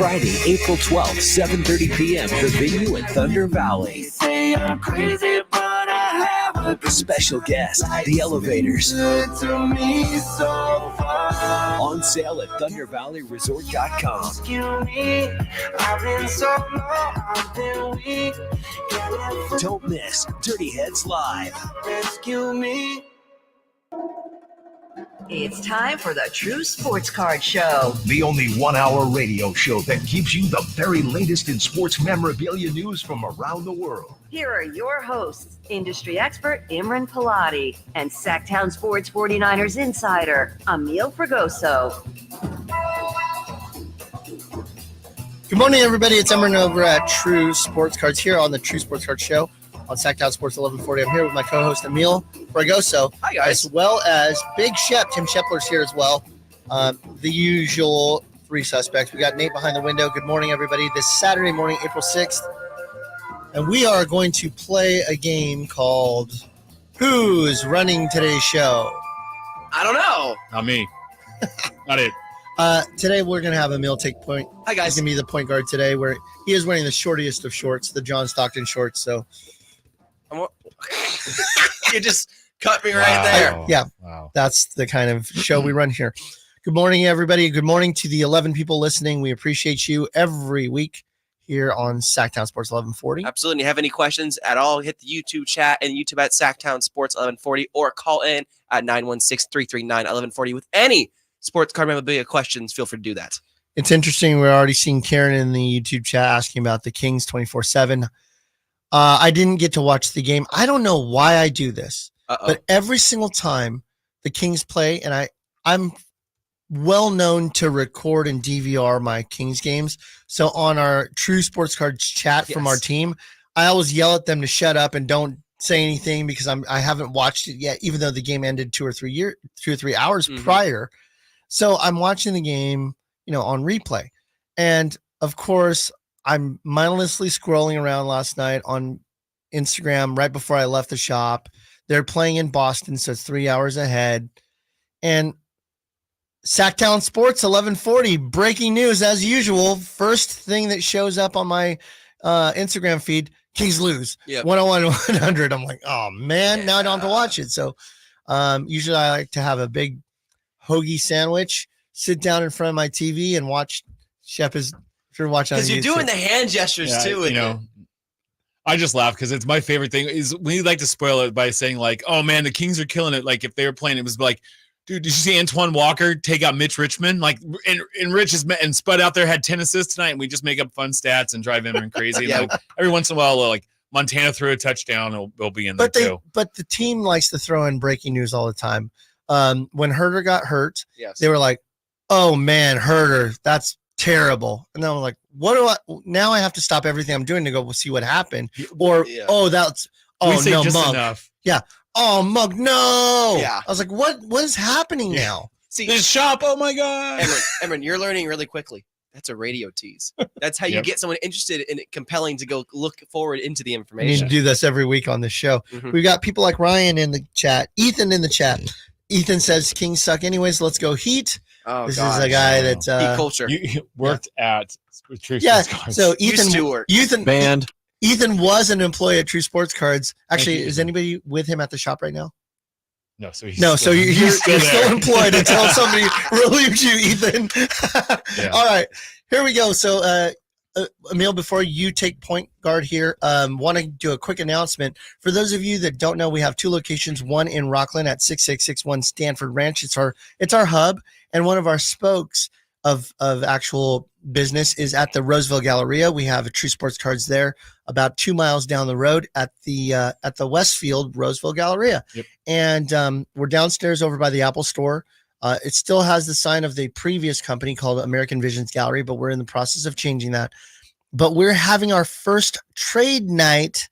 Friday, April 12th, 7:30 p.m. The venue in Thunder Valley. Say I'm crazy, but I have a Special guest, The Elevators. good to me so far. On sale at ThunderValleyResort.com. Rescue me. I've been so low, I've been weak. Don't miss Dirty Heads Live. Rescue me. It's time for the True Sports Card Show. The only 1 hour radio show that gives you the very latest in sports memorabilia news from around the world. Here are your hosts, industry expert Imran Pilati and Sactown Sports 49ers insider Emil Fragoso. Good morning, everybody. It's Imran over at True Sports Cards here on the True Sports Card Show on Sactown Sports 1140. I'm here with my co-host Emil Fragoso. Hi, guys. As well as Big Shep. Tim Shepler's here as well. The usual three suspects. We got Nate behind the window. Good morning, everybody. This Saturday morning, April 6th. And we are going to play a game called Who's Running Today's Show? I don't know. Not me. Not it. Today we're going to have Emil take point. Hi, guys. He's going to be the point guard today, where he is wearing the shortest of shorts, the John Stockton shorts. So You just cut me right there. Yeah. Wow. That's the kind of show we run here. Good morning, everybody. Good morning to the 11 people listening. We appreciate you every week here on Sactown Sports 1140. Absolutely. If you have any questions at all, hit the YouTube chat and YouTube at Sactown Sports 1140 or call in at 916-339-1140 with any sports card memorabilia questions. Feel free to do that. It's interesting. We're already seeing Karen in the YouTube chat asking about the Kings 24/7. I didn't get to watch the game. I don't know why I do this, but every single time the Kings play, and I'm well known to record and DVR my Kings games. So on our True Sports Cards chat from our team, I always yell at them to shut up and don't say anything because I haven't watched it yet, even though the game ended 2 or 3 hours prior. So I'm watching the game, on replay. And of course, I'm mindlessly scrolling around last night on Instagram right before I left the shop. They're playing in Boston, so it's 3 hours ahead. And Sactown Sports 1140, breaking news as usual. First thing that shows up on my Instagram feed, Kings lose. 101-100. I'm like, oh, man, now I don't have to watch it. So usually I like to have a big hoagie sandwich, sit down in front of my TV and watch. Shep is sure watching. Because you're doing the hand gestures too. I just laugh because it's my favorite thing is we like to spoil it by saying like, oh man, the Kings are killing it. Like if they were playing, it was like, dude, did you see Antoine Walker take out Mitch Richmond? Like, and Rich and Spud out there had 10 assists tonight, and we just make up fun stats and drive him crazy. Like every once in a while, like Montana threw a touchdown, it'll be in there too. But the team likes to throw in breaking news all the time. When Herter got hurt, they were like, oh man, Herter, that's terrible. And then I'm like, now I have to stop everything I'm doing to go see what happened. Or, Mug. Enough. Yeah. Oh, Mug, no. Yeah. I was like, what is happening now? See, this shop, oh my God. Emran, you're learning really quickly. That's a radio tease. That's how you get someone interested in it, compelling to go look forward into the information. We need to do this every week on this show. We've got people like Ryan in the chat, Ethan in the chat. Ethan says Kings suck anyways. Let's go Heat. Oh, this is a guy that Heat culture. You worked at True Sports Cards. So Ethan was an employee at True Sports Cards. Actually, is anybody with him at the shop right now? No, so you're still employed until somebody relieves you, Ethan. All right, here we go. So, Emil, before you take point guard here, want to do a quick announcement. For those of you that don't know, we have two locations, one in Rockland at 6661 Stanford Ranch. It's our hub, and one of our spokes of actual business is at the Roseville Galleria. We have a True Sports Cards there about 2 miles down the road at the Westfield Roseville Galleria. Yep. And we're downstairs over by the Apple Store. It still has the sign of the previous company called American Visions Gallery, but we're in the process of changing that. But we're having our first trade night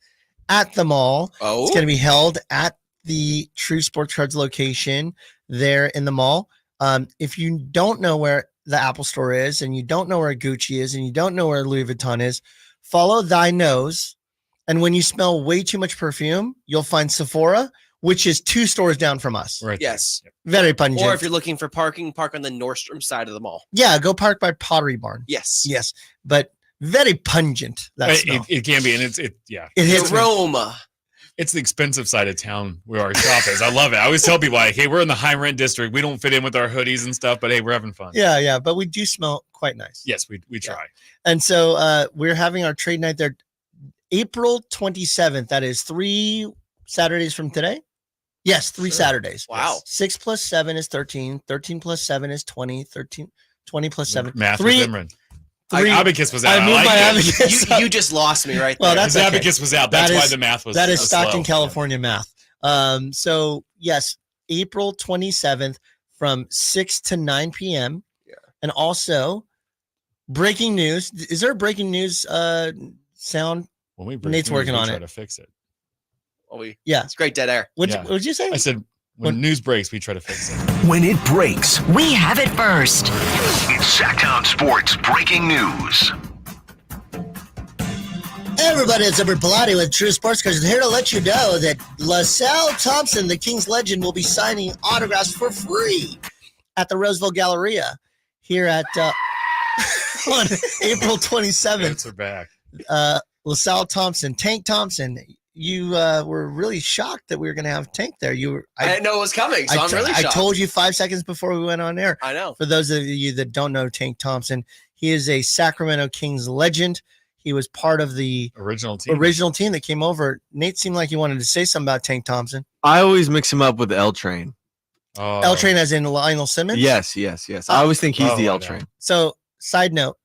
at the mall. Oh. It's going to be held at the True Sports Cards location there in the mall. If you don't know where the Apple Store is, and you don't know where Gucci is, and you don't know where Louis Vuitton is, follow thy nose. And when you smell way too much perfume, you'll find Sephora. which is 2 stores down from us. Right. Yes. Very pungent. Or if you're looking for parking, park on the Nordstrom side of the mall. Yeah, go park by Pottery Barn. Yes. Yes, but very pungent. That smell. It can be, and it hits me. Aroma. It's the expensive side of town where our shop is. I love it. I always tell people, like, hey, we're in the high rent district. We don't fit in with our hoodies and stuff, but hey, we're having fun. Yeah, but we do smell quite nice. Yes, we try. Yeah. And so we're having our trade night there April 27th. That is 3 Saturdays from today. Yes, 3 Saturdays. Wow. 6 plus 7 is 13. 13 plus 7 is 20. 20 plus 7. Math Three- with Imran. three- Abacus was out. I moved like my it. abacus. You just lost me right Well, there. that's His okay. abacus was out. That's That why is- the math was. That is so Stockton, slow. California math. So yes, April 27th from 6 to 9 p.m. Yeah. And also breaking news. Is there a breaking news sound? When we break Nate's news, working we on try it. to fix it. Yeah. It's great dead air. What'd Yeah. you say? I said when news breaks, we try to fix it. When it breaks, We have it first. it's Sactown Sports Breaking News. Everybody, it's Edward Pilati with True Sports Cards. Here to let you know that LaSalle Thompson, the Kings legend, will be signing autographs for free at the Roseville Galleria here at on April 27th. Notes are back. LaSalle Thompson, Tank Thompson. You were really shocked that we were going to have Tank there. I didn't know it was coming, so I'm really I shocked. told you 5 seconds before we went on air. I know. For those of you that don't know Tank Thompson, he is a Sacramento Kings legend. He was part of the Original team. that came over. Nate seemed like you wanted to say something about Tank Thompson. I always mix him up with L Train. Oh. L Train as in Lionel Simmons? Yes. I always think he's the Oh, L yeah. Train. So, side note,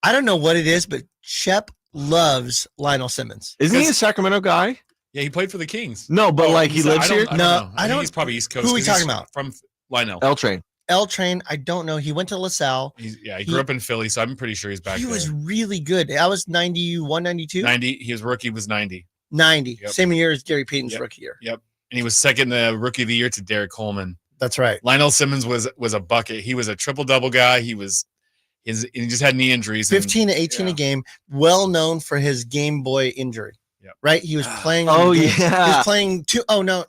I don't know what it is, but Shep loves Lionel Simmons. Isn't he a Sacramento guy? Yeah, he played for the Kings. No, but like he he's- lives I don't- here. I don't No, know. I think don't- He's probably East Coast. who are we 'cause he's talking about? From Lionel. L Train. L Train, I don't know. He went to LaSalle. He grew up in Philly, so I'm pretty sure he's back He there. was really good. I was 91, 92? 90. His rookie was 90. 90. Yep. Same year as Gary Payton's Yep. rookie year. And he was second the rookie of the year to Derek Coleman. That's right. Lionel Simmons was a bucket. He was a triple-double guy. He just had knee injuries. 15 to 18 yeah. a game, well known for his Game Boy injury. Yep. Right? He was playing on Oh the game- He yeah. was playing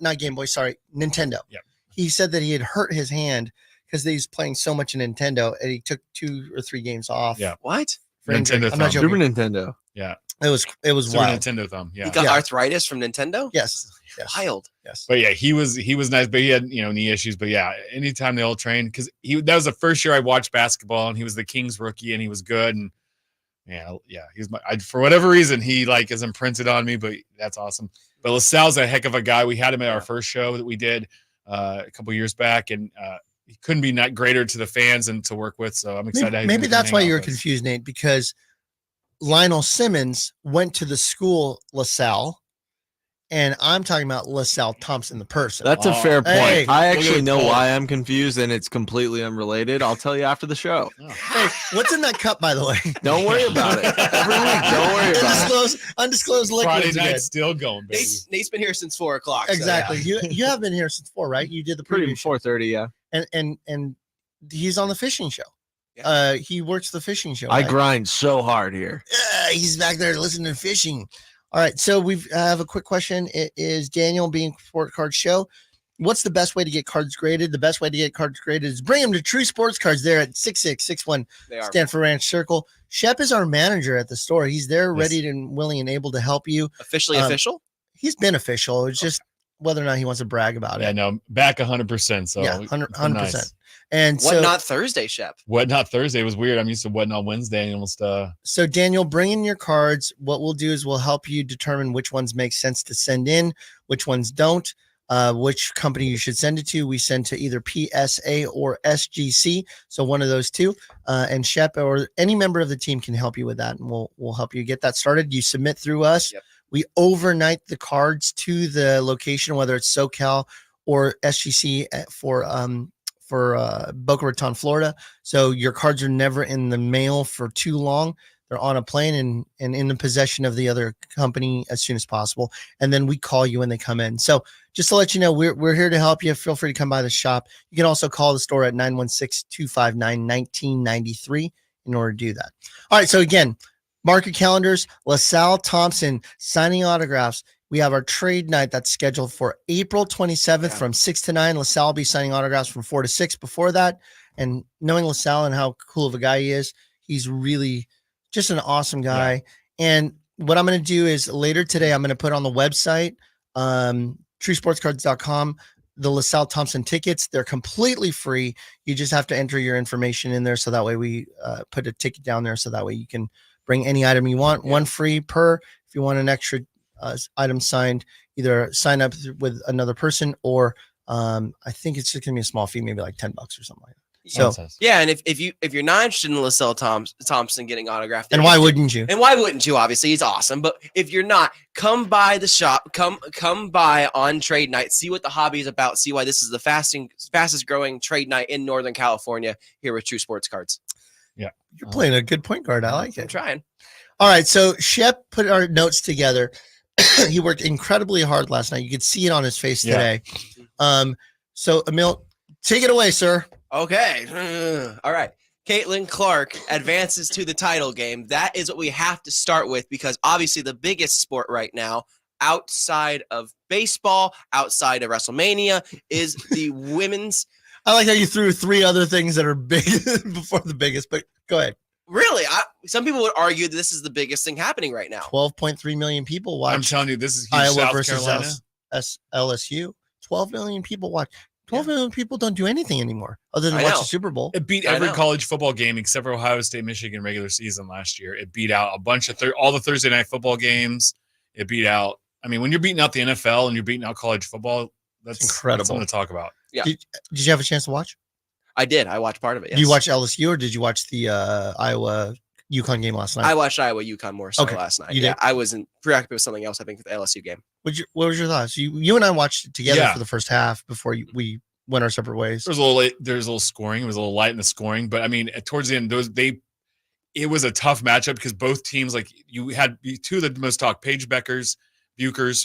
not Game Boy, sorry, Nintendo. Yep. He said that he had hurt his hand because he was playing so much in Nintendo and he took 2 or 3 games off. Yeah. What? for injury. Nintendo I'm not thumb. joking. Super Nintendo. Yeah. It was Super wild. Nintendo thumb. Yeah. He got Yeah. arthritis from Nintendo? Yes. Yes. Wild. Yes. But yeah, he was nice, but he had knee issues. But yeah, anytime they all trained, because that was the first year I watched basketball, and he was the Kings rookie, and he was good, and he's for whatever reason he is imprinted on me. But that's awesome. But LaSalle's a heck of a guy. We had him at our first show that we did a couple years back, and he couldn't be not greater to the fans and to work with. So I'm excited. Maybe that's why you were confused. confused, Nate, because Lionel Simmons went to the school LaSalle, and I'm talking about LaSalle Thompson, the person. That's a Oh, fair point. hey, I look actually at know Cole. why I'm confused, and it's completely unrelated. I'll tell you after the show. Hey, what's in that cup, by the way? Don't worry about it. Every week, don't worry about it. Undisclosed Friday liquids. night still going, baby. Nate's been here since 4 o'clock. so Exactly. You have been here since 4, right? You did the Pretty preview show. 4:30, yeah. and he's on the fishing show. Yeah. He works the fishing show. I right? grind so hard here. He's back there listening to fishing. All right, so we have a quick question. It is Daniel being Sport Card Show. What's the best way to get cards graded? The best way to get cards graded is bring them to True Sports Cards there at 6661 They are Stanford Ranch Circle. Shep is our manager at the store. He's there, Yes. ready and willing and able to help you. officially official. He's been official. It's just whether or not he wants to brag about Yeah, it. no, back 100%. So Yeah, it's 100%. nice. And What so, not Thursday, Shep? What not Thursday was weird. I'm used to what not Wednesday and almost So Daniel, bring in your cards. What we'll do is we'll help you determine which ones make sense to send in, which ones don't, which company you should send it to. We send to either PSA or SGC. So one of those two. And Shep or any member of the team can help you with that, and we'll help you get that started. You submit through us. Yep. We overnight the cards to the location, whether it's SoCal or SGC for Boca Raton, Florida. So your cards are never in the mail for too long. They're on a plane and in the possession of the other company as soon as possible. And then we call you when they come in. So just to let you know, we're here to help you. Feel free to come by the shop. You can also call the store at 916-259-1993 in order to do that. All right. So again, mark your calendars. LaSalle Thompson signing autographs We have our trade night that's scheduled for April 27th from 6 to 9. LaSalle will be signing autographs from 4 to 6 before that. And knowing LaSalle and how cool of a guy he is, he's really just an awesome guy. Yeah. And what I'm going to do is later today, I'm going to put on the website, truesportscards.com, the LaSalle Thompson tickets. They're completely free. You just have to enter your information in there. So that way we put a ticket down there. So that way you can bring any item you want, one free per. If you want an extra item signed, either sign up with another person or I think it's just going to be a small fee, maybe like $10 or something like that. So yeah, and if you're not interested in LaSalle Thompson getting autographed, and why wouldn't you? And why wouldn't you? Obviously, he's awesome. But if you're not, come by the shop. Come by on trade night. See what the hobby is about. See why this is the fastest growing trade night in Northern California here with True Sports Cards. Yeah, you're playing a good point guard. I like it. I'm trying. All right, so Shep put our notes together. He worked incredibly hard last night. You could see it on his face today. So Emil, take it away, sir. Okay. All right. Caitlin Clark advances to the title game. That is what we have to start with because obviously the biggest sport right now outside of baseball, outside of WrestleMania is the women's. I like how you threw 3 other things that are big before the biggest, but go ahead. Really? Some people would argue that this is the biggest thing happening right now. 12.3 million people watch. I'm telling you, this is huge. Iowa South versus Carolina. LSU. 12 million people watch. 12 million people don't do anything anymore other than watch the Super Bowl. It beat every college football game except for Ohio State, Michigan regular season last year. It beat out a bunch of all the Thursday night football games. It beat out. I mean, when you're beating out the NFL and you're beating out college football, that's incredible. That's something to talk about. Yeah. Did you have a chance to watch? I did. I watched part of it. Yes. Did you watch LSU or did you watch the Iowa UConn game last night? I watched Iowa UConn more so last night. Yeah, I was preoccupied with something else. I think with the LSU game. What was your thoughts? You and I watched it together for the first half before we went our separate ways. There's a little scoring. It was a little light in the scoring, but I mean, towards the end, it was a tough matchup because both teams, like you had 2 of the most talked, Paige Bukers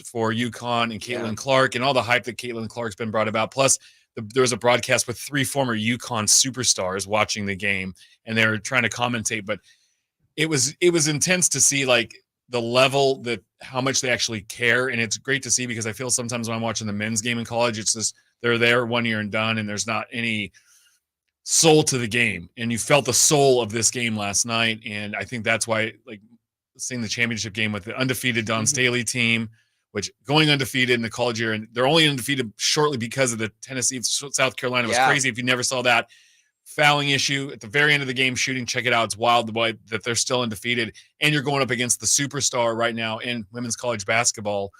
for UConn and Caitlin Clark, and all the hype that Caitlin Clark's been brought about. Plus, there was a broadcast with 3 former UConn superstars watching the game, and they were trying to commentate. But it was intense to see like the level that how much they actually care, and it's great to see because I feel sometimes when I'm watching the men's game in college, it's just they're there 1 year and done, and there's not any soul to the game. And you felt the soul of this game last night, and I think that's why, like, seeing the championship game with the undefeated Don Staley team, which going undefeated in the college year, and they're only undefeated shortly because of the Tennessee South Carolina. It was crazy if you never saw that fouling issue at the very end of the game. Shooting, check it out. It's wild the way that they're still undefeated, and you're going up against the superstar right now in women's college basketball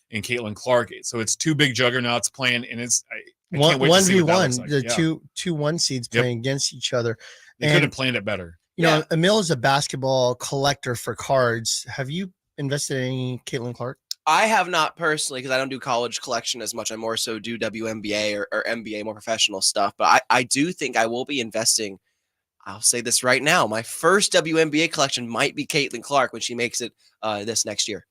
in Caitlin Clark. So it's 2 big juggernauts playing, and it's I can't wait to see what that looks like. The two 1 seeds playing against each other. They could have planned it better. You know, Emil is a basketball collector for cards. Have you invested in any Caitlin Clark? I have not personally because I don't do college collection as much. I more so do WNBA or NBA, more professional stuff. But I do think I will be investing. I'll say this right now. My first WNBA collection might be Caitlin Clark when she makes it this next year.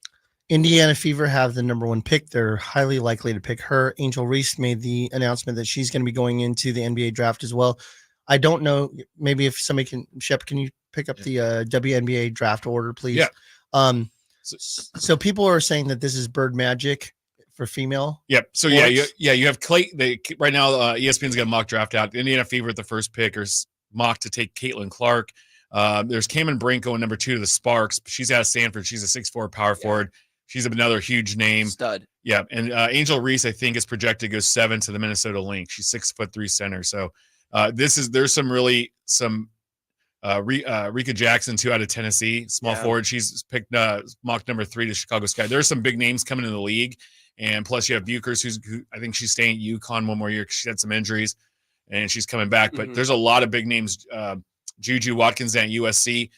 Indiana Fever have the number 1 pick. They're highly likely to pick her. Angel Reese made the announcement that she's going to be going into the NBA draft as well. I don't know. Maybe if somebody can, Shep, can you pick up the WNBA draft order, please? Yeah. So people are saying that this is bird magic for female. Yep. So you have Clay. Right now, ESPN's got a mock draft out. Indiana Fever at the first pick or mock to take Caitlin Clark. There's Cameron Brink going number 2 to the Sparks. She's out of Stanford. She's a 6'4" power forward. She's another huge name. Stud. Yeah. And Angel Reese, I think, is projected to go 7 to the Minnesota Lynx. She's 6'3" center. So there's some Rika Jackson, 2 out of Tennessee, small forward. She's picked mock number 3 to Chicago Sky. There's some big names coming in the league. And plus you have Bukers, who I think she's staying at UConn 1 more year because she had some injuries and she's coming back. But there's a lot of big names. Juju Watkins at USC.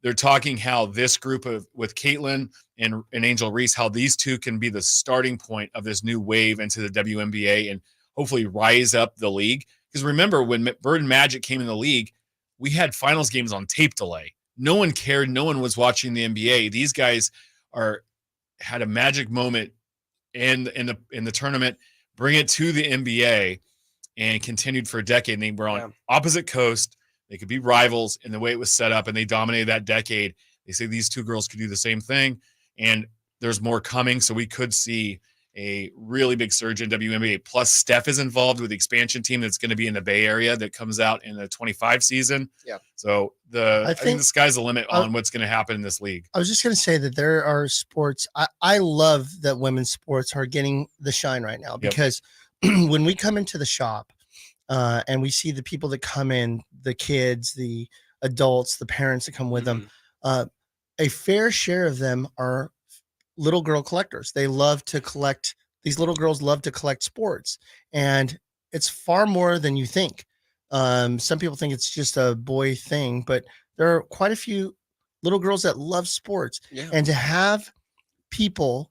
They're talking how this group with Caitlin and Angel Reese, how these 2 can be the starting point of this new wave into the WNBA and hopefully rise up the league. Because remember, when Bird and Magic came in the league, we had finals games on tape delay. No one cared. No one was watching the NBA. These guys had a magic moment in the tournament, bring it to the NBA, and continued for a decade. And they were on opposite coast. They could be rivals in the way it was set up, and they dominated that decade. They say these 2 girls could do the same thing. And there's more coming. So we could see a really big surge in WNBA. Plus, Steph is involved with the expansion team that's going to be in the Bay Area that comes out in the 25 season. Yeah. So I think the sky's the limit on what's going to happen in this league. I was just going to say that there are sports. I love that women's sports are getting the shine right now because when we come into the shop and we see the people that come in, the kids, the adults, the parents that come with them, a fair share of them are little girl collectors. They love to collect. These little girls love to collect sports, and it's far more than you think. Some people think it's just a boy thing, but there are quite a few little girls that love sports. Yeah. And to have people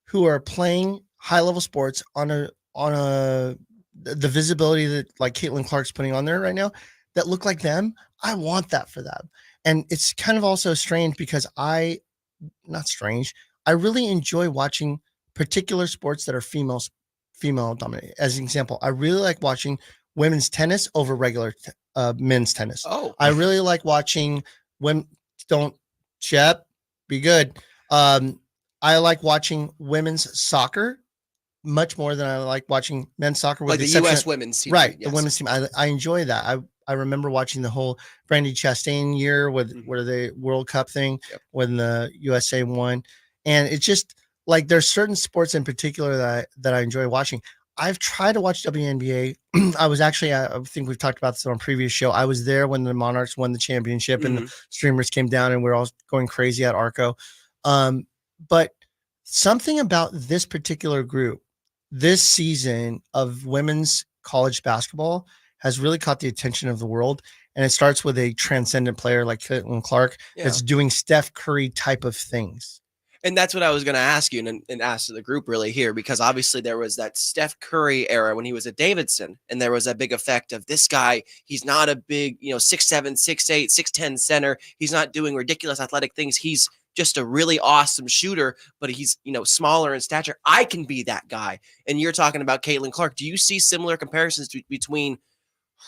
who are playing high level sports on the visibility that like Caitlin Clark's putting on there right now that look like them, I want that for them. And it's kind of also strange because not strange. I really enjoy watching particular sports that are female dominated. As an example, I really like watching women's tennis over regular men's tennis. Oh, I really like watching women. Don't Shep, be good. I like watching women's soccer much more than I like watching men's soccer. With like the U.S. women's team, right? Yes. The women's team. I enjoy that. I remember watching the whole Brandy Chastain year with where the World Cup thing when the USA won. And it's just like there's certain sports in particular that I enjoy watching. I've tried to watch WNBA. I was actually, I think we've talked about this on a previous show. I was there when the Monarchs won the championship and the streamers came down and we're all going crazy at Arco. But something about this particular group, this season of women's college basketball has really caught the attention of the world. And it starts with a transcendent player like Caitlin Clark that's doing Steph Curry type of things. And that's what I was going to ask you and ask to the group really here, because obviously there was that Steph Curry era when he was at Davidson, and there was a big effect of this guy. He's not a big, 6'7", 6'8", 6'10" center. He's not doing ridiculous athletic things. He's just a really awesome shooter, but he's, smaller in stature. I can be that guy. And you're talking about Caitlin Clark. Do you see similar comparisons between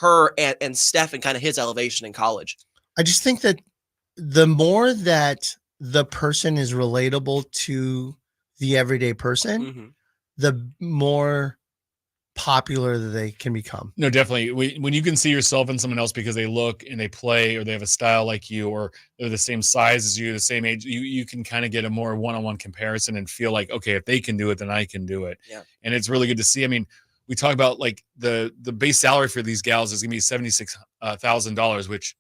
her and Steph and kind of his elevation in college? I just think that the more that the person is relatable to the everyday person, the more popular that they can become. No, definitely. When you can see yourself in someone else because they look and they play or they have a style like you or they're the same size as you, the same age, you can kind of get a more one-on-one comparison and feel like, okay, if they can do it, then I can do it. Yeah. And it's really good to see. I mean, we talk about like the base salary for these gals is going to be $76,000, which,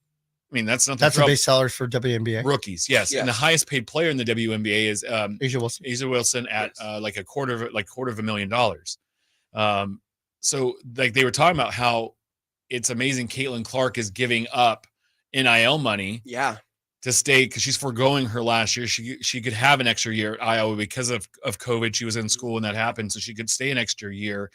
I mean, that's a base salary for WNBA rookies. Yes. And the highest paid player in the WNBA is Asia Wilson at like a quarter of $250,000. So like they were talking about how it's amazing Caitlin Clark is giving up NIL money. Yeah. To stay, because she's foregoing her last year. She could have an extra year at Iowa because of COVID. She was in school when that happened. So she could stay an extra year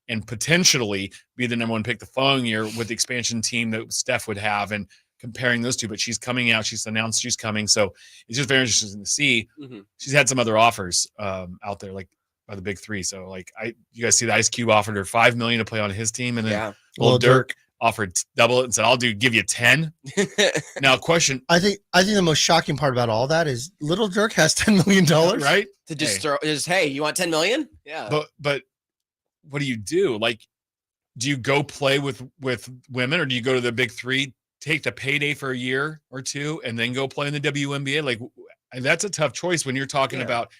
and potentially be the number one pick the following year with the expansion team that Steph would have, and comparing those two. But she's coming out. She's announced she's coming. So it's just very interesting to see. She's had some other offers out there, like by the big three. So like you guys see the Ice Cube offered her $5 million to play on his team. And then Lil Durk offered double it and said, I'll give you 10. Now question. I think the most shocking part about all that is Little Durk has $10 million, right? To just throw, hey, you want 10 million? Yeah. But what do you do? Like, do you go play with women, or do you go to the big three, take the payday for a year or two, and then go play in the WNBA? Like, that's a tough choice when you're talking about,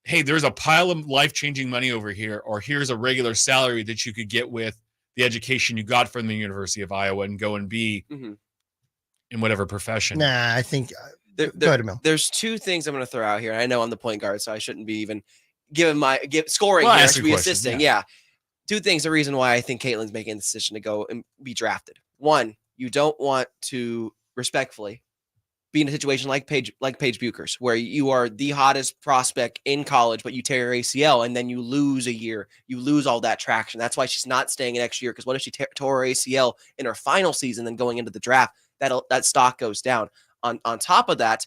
hey, there's a pile of life-changing money over here, or here's a regular salary that you could get with the education you got from the University of Iowa and go and be in whatever profession. Nah, I think there's two things I'm going to throw out here. I know I'm the point guard, so I shouldn't be even scoring here. I should be assisting. Yeah. Two things. The reason why I think Caitlin's making the decision to go and be drafted. One, you don't want to respectfully be in a situation like Paige Buchers, where you are the hottest prospect in college, but you tear your ACL and then you lose a year. You lose all that traction. That's why she's not staying an extra year, because what if she tore her ACL in her final season, then going into the draft, that stock goes down. On top of that,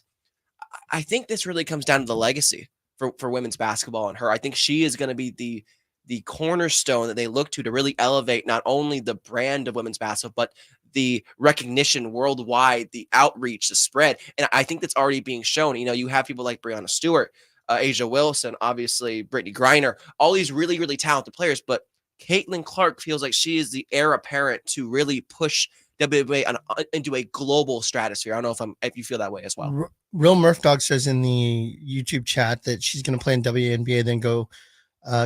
I think this really comes down to the legacy for women's basketball and her. I think she is going to be the cornerstone that they look to really elevate not only the brand of women's basketball, but the recognition worldwide, the outreach, the spread. And I think that's already being shown. You have people like Breanna Stewart, Asia Wilson, obviously Brittany Griner, all these really, really talented players. But Caitlin Clark feels like she is the heir apparent to really push WNBA into a global stratosphere. I don't know if you feel that way as well. Real Murph Dog says in the YouTube chat that she's going to play in WNBA, then go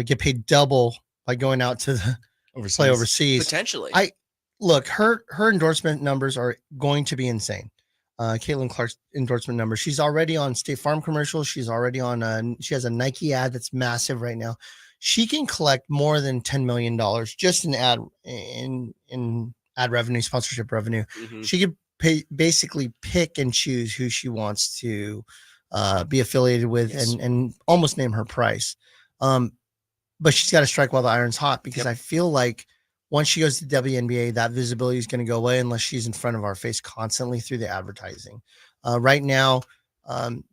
get paid double by going out to the play overseas. Potentially. Look, her endorsement numbers are going to be insane. Caitlin Clark's endorsement numbers. She's already on State Farm commercials. She's already on. She has a Nike ad that's massive right now. She can collect more than $10 million just in ad revenue, sponsorship revenue. Mm-hmm. She could basically pick and choose who she wants to be affiliated with, and almost name her price. But she's got to strike while the iron's hot, because I feel like once she goes to WNBA, that visibility is going to go away unless she's in front of our face constantly through the advertising. Right now,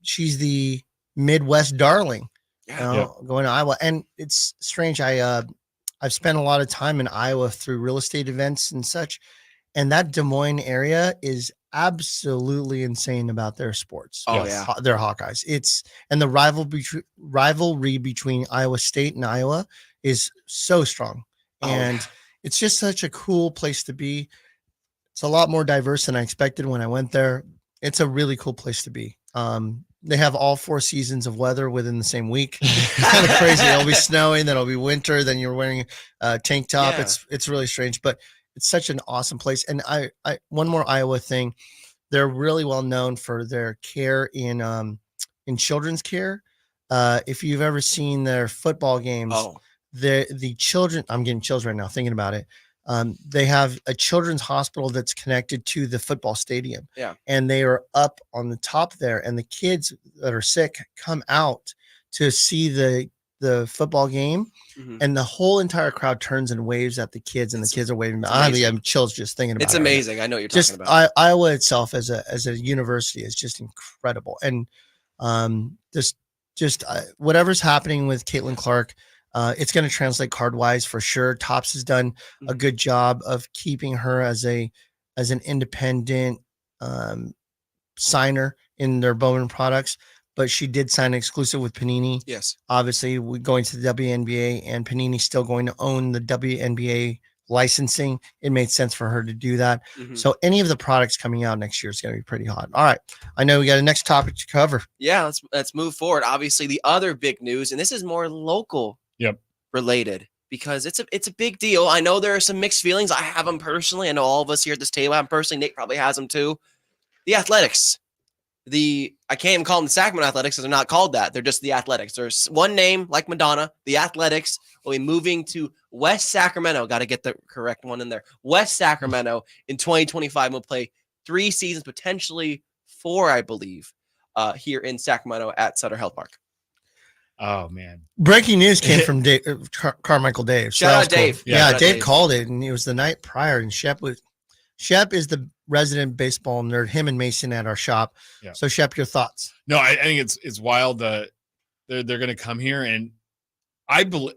she's the Midwest darling, going to Iowa. And it's strange. I've spent a lot of time in Iowa through real estate events and such. And that Des Moines area is absolutely insane about their sports. Oh, yeah. Their Hawkeyes. And the rivalry between Iowa State and Iowa is so strong. And it's just such a cool place to be. It's a lot more diverse than I expected when I went there. It's a really cool place to be. They have all 4 seasons of weather within the same week. It's kind of crazy. It'll be snowing, then it'll be winter, then you're wearing a tank top. Yeah. It's really strange, but it's such an awesome place. And I one more Iowa thing. They're really well known for their care in children's care. If you've ever seen their football games, the children, I'm getting chills right now thinking about it. They have a children's hospital that's connected to the football stadium. Yeah. And they are up on the top there, and the kids that are sick come out to see the football game. Mm-hmm. And the whole entire crowd turns and waves at the kids, and the kids are waving. I'm chills just thinking about it. It's amazing. Right? I know what you're talking about. Iowa itself as a university is just incredible. And whatever's happening with Caitlin Clark, it's going to translate card wise for sure. Topps has done a good job of keeping her as an independent signer in their Bowman products, but she did sign an exclusive with Panini. Yes. Obviously, we're going to the WNBA, and Panini's still going to own the WNBA licensing. It made sense for her to do that. Mm-hmm. So any of the products coming out next year is going to be pretty hot. All right. I know we got a next topic to cover. Yeah, let's move forward. Obviously, the other big news, and this is more local related, because it's a big deal. I know there are some mixed feelings. I have them personally. I know all of us here at this table have them personally. Nick probably has them too. The Athletics. I can't even call them the Sacramento Athletics because they're not called that. They're just the Athletics. There's one name like Madonna. The Athletics will be moving to West Sacramento. Got to get the correct one in there. West Sacramento in 2025. We'll play 3 seasons, potentially 4, I believe, here in Sacramento at Sutter Health Park. Oh, man. Breaking news came from Carmichael Dave. Shout out Dave. Cool. Yeah, Dave called it, and it was the night prior, and Shep is the resident baseball nerd. Him and Mason at our shop. Yeah. So Shep, your thoughts? No, I think it's wild that they're going to come here, and I believe,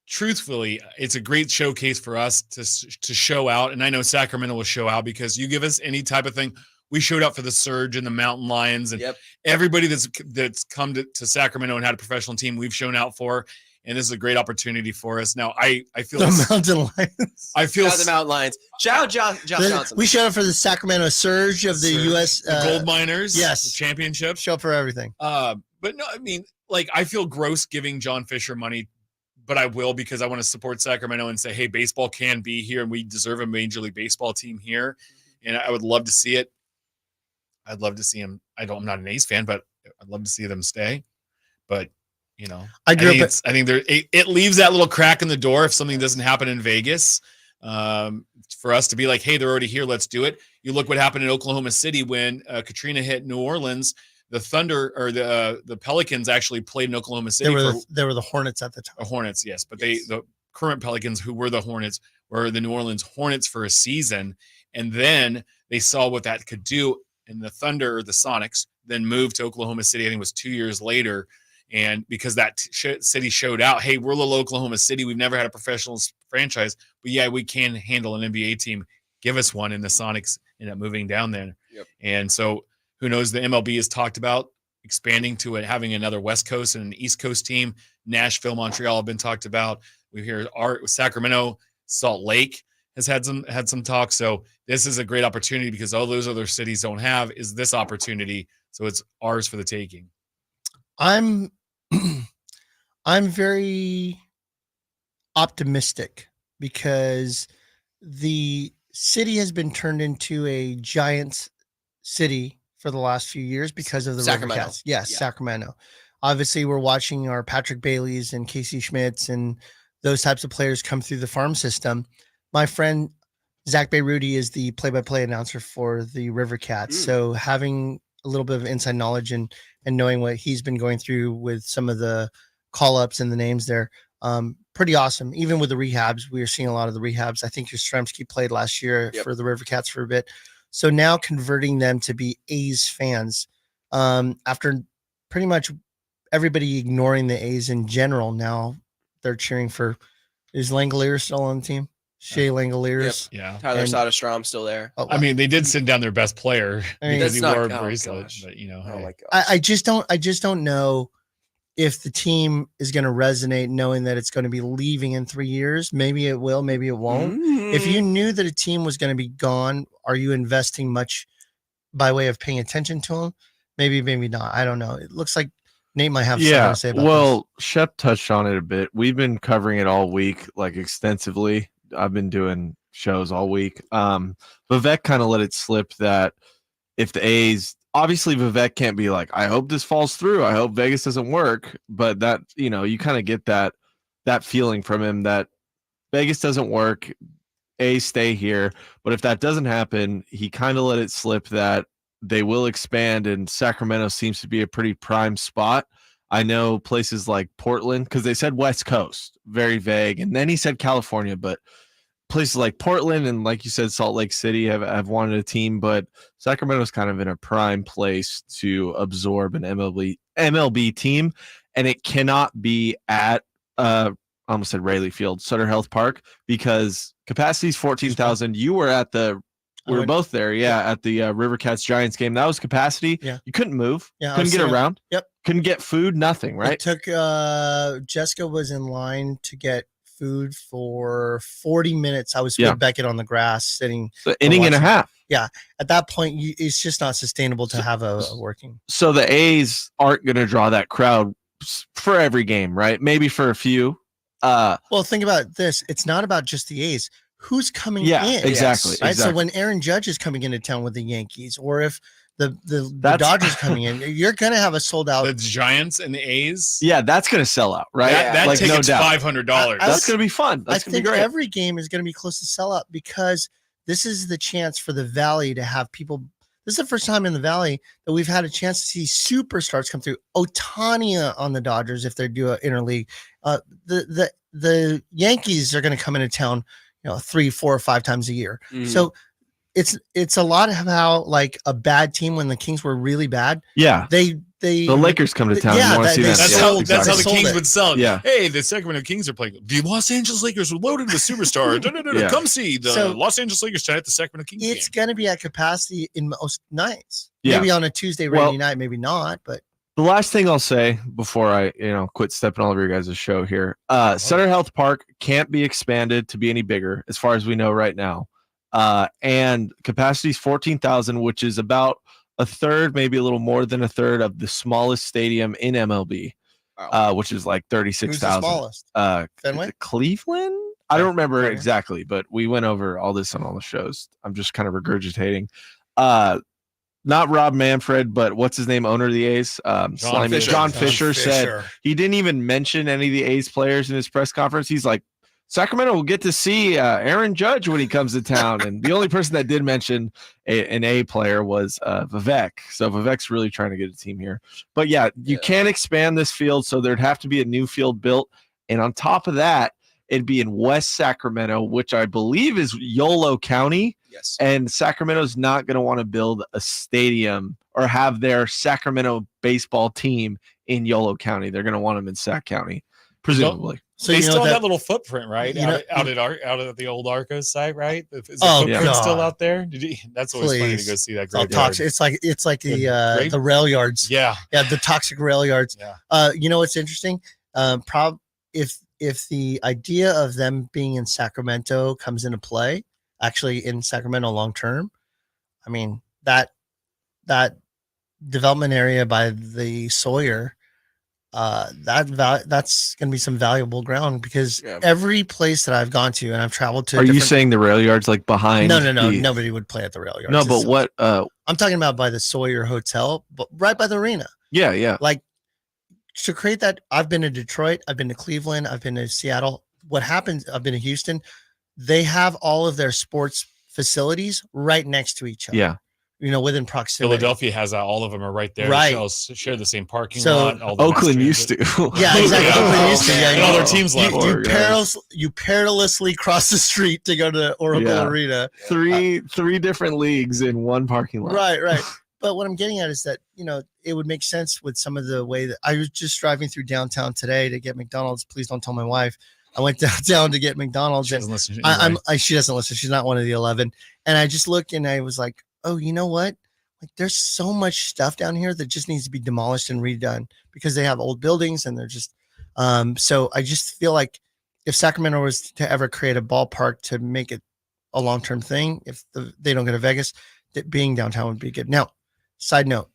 truthfully, it's a great showcase for us to show out. And I know Sacramento will show out because you give us any type of thing. We showed up for the Surge and the Mountain Lions, and everybody that's come to Sacramento and had a professional team, we've shown out for. And this is a great opportunity for us. Now, I feel the Mountain Lions. I feel the Mountain Lions. Shout out Josh Johnson. We showed up for the Sacramento Surge of the U.S. The gold miners. Yes, the championship. Show up for everything. But no, I mean, like, I feel gross giving John Fisher money, but I will because I want to support Sacramento and say, hey, baseball can be here, and we deserve a Major League Baseball team here. And I would love to see it. I'd love to see him. I'm not an A's fan, but I'd love to see them stay. But you know, I think it leaves that little crack in the door if something doesn't happen in Vegas, for us to be like, hey, they're already here, let's do it. You look what happened in Oklahoma City when Katrina hit New Orleans. The Thunder or the Pelicans actually played in Oklahoma City. They were the Hornets at the time. The Hornets, yes, but the current Pelicans, who were the Hornets, were the New Orleans Hornets for a season, and then they saw what that could do. And the Thunder, or the Sonics, then moved to Oklahoma City. I think it was 2 years later. And because that city showed out, hey, we're little Oklahoma City. We've never had a professional franchise, but yeah, we can handle an NBA team. Give us one. And the Sonics end up moving down there. Yep. And so who knows, the MLB has talked about expanding to it, having another West Coast and an East Coast team. Nashville, Montreal have been talked about. We hear Sacramento, Salt Lake has had some talk. So this is a great opportunity because all those other cities don't have is this opportunity. So it's ours for the taking. I'm very optimistic because the city has been turned into a giant city for the last few years because of the Sacramento. Rivercats. Yes, yeah. Sacramento. Obviously, we're watching our Patrick Baileys and Casey Schmitz and those types of players come through the farm system. My friend Zach Bayruti is the play-by-play announcer for the Rivercats. So having a little bit of inside knowledge and knowing what he's been going through with some of the call-ups and the names there, pretty awesome. Even with the rehabs, we are seeing a lot of the rehabs. I think Yastrzemski played last year for the Rivercats for a bit. So now converting them to be A's fans after pretty much everybody ignoring the A's in general. Now they're cheering for, is Langoliers still on the team? Shea Langoliers. Yep. Yeah. Tyler Soderstrom still there. Oh, I mean, they did send down their best player because he wore a bracelet, gosh. but you know, oh hey. my gosh. I just don't know if the team is going to resonate knowing that it's going to be leaving in 3 years. Maybe it will, maybe it won't. If you knew that a team was going to be gone, are you investing much by way of paying attention to them? Maybe, maybe not. I don't know. It looks like Nate might have something to say about this. Shep touched on it a bit. We've been covering it all week, like extensively. I've been doing shows all week. Vivek kind of let it slip that if the A's, obviously Vivek can't be like, I hope this falls through. I hope Vegas doesn't work. But that, you know, you kind of get that feeling from him that Vegas doesn't work. A's stay here. But if that doesn't happen, he kind of let it slip that they will expand, and Sacramento seems to be a pretty prime spot. I know places like Portland, because they said West Coast, very vague. And then he said California, but places like Portland and, like you said, Salt Lake City have wanted a team, but Sacramento's kind of in a prime place to absorb an MLB team, and it cannot be at I almost said Rayleigh Field, Sutter Health Park, because capacity is 14,000. You were at we were both there, at the Rivercats Giants game. That was capacity. Yeah. You couldn't move. Yeah, couldn't get around. Yep. Couldn't get food, nothing, right? It took Jessica was in line to get food for 40 minutes. I was with Beckett on the grass sitting. So inning and a half. Yeah. At that point, it's just not sustainable to have a working. So the A's aren't going to draw that crowd for every game, right? Maybe for a few. Well, think about this. It's not about just the A's. Who's coming in? Exactly. Right. Exactly. So when Aaron Judge is coming into town with the Yankees, or if the Dodgers coming in, you're going to have a sold out. The Giants and the A's. Yeah, that's going to sell out, right? That like, ticket's no doubt. $500. That's going to be fun. I think every game is going to be close to sell out because this is the chance for the Valley to have people. This is the first time in the Valley that we've had a chance to see superstars come through. Ohtani on the Dodgers if they do an interleague. The Yankees are going to come into town, 3, 4, or 5 times a year. So it's a lot of how like a bad team when the Kings were really bad. Yeah. The Lakers come to town. Yeah, you want to see that. That's how the Kings would sell it. Yeah. Hey, the Sacramento Kings are playing. The Los Angeles Lakers were loaded with superstars. No. Come see the Los Angeles Lakers tonight at the Sacramento Kings. It's going to be at capacity in most nights. Yeah. Maybe on a Tuesday rainy night, maybe not. But the last thing I'll say before I quit stepping all over your guys' show here, Sutter Health Park can't be expanded to be any bigger as far as we know right now. And capacity is 14,000, which is about a third, maybe a little more than a third of the smallest stadium in MLB, which is like 36,000. Smallest? Fenway? Cleveland? I don't remember exactly, but we went over all this on all the shows. I'm just kind of regurgitating. Not Rob Manfred, but what's his name, owner of the A's? John Fisher said he didn't even mention any of the A's players in his press conference. He's like, Sacramento will get to see Aaron Judge when he comes to town. And the only person that did mention an A player was Vivek. So Vivek's really trying to get a team here. But you can't expand this field, so there'd have to be a new field built. And on top of that, it'd be in West Sacramento, which I believe is Yolo County. Yes. And Sacramento's not going to want to build a stadium or have their Sacramento baseball team in Yolo County. They're going to want them in Sac County, presumably. So they you know still have that, that little footprint, right? you know- Out at the old Arcos site, right? Is the Oh, footprint God. still out there? That's always funny to Please. go see that It's all graveyard. toxic. It's like Great- the rail yards. Yeah. Yeah, the toxic rail yards. Yeah. You know what's interesting? If the idea of them being in Sacramento comes into play, actually in Sacramento long term, I mean that development area by the Sawyer, that's going to be some valuable ground because every place that I've gone to and I've traveled to. Are you saying the rail yards like behind? No. Nobody would play at the rail yards. No, but what? I'm talking about by the Sawyer Hotel, but right by the arena. Yeah. Like to create that. I've been to Detroit. I've been to Cleveland. I've been to Seattle. What happens? I've been to Houston. They have all of their sports facilities right next to each other. Yeah. You know, within proximity. Philadelphia has that. All of them are right there. Right. They share the same parking So, lot. All the Oakland mass used to. Yeah, exactly. Oakland used to. Yeah, and all their teams left. You perilously cross the street to go to Oracle Arena. Three different leagues in one parking lot. Right. But what I'm getting at is that, you know, it would make sense with some of the way that I was just driving through downtown today to get McDonald's. Please don't tell my wife. I went downtown to get McDonald's. She doesn't listen. She doesn't listen. She's not one of the 11. And I just looked and I was like, oh, you know what? Like there's so much stuff down here that just needs to be demolished and redone because they have old buildings and they're just so I just feel like if Sacramento was to ever create a ballpark to make it a long-term thing, if they don't go to Vegas, that being downtown would be good. Now, side note,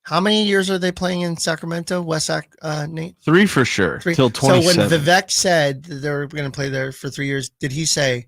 how many years are they playing in Sacramento, West Sac, Nate? 3 for sure. 3 till 27. So when Vivek said that they were going to play there for 3 years, did he say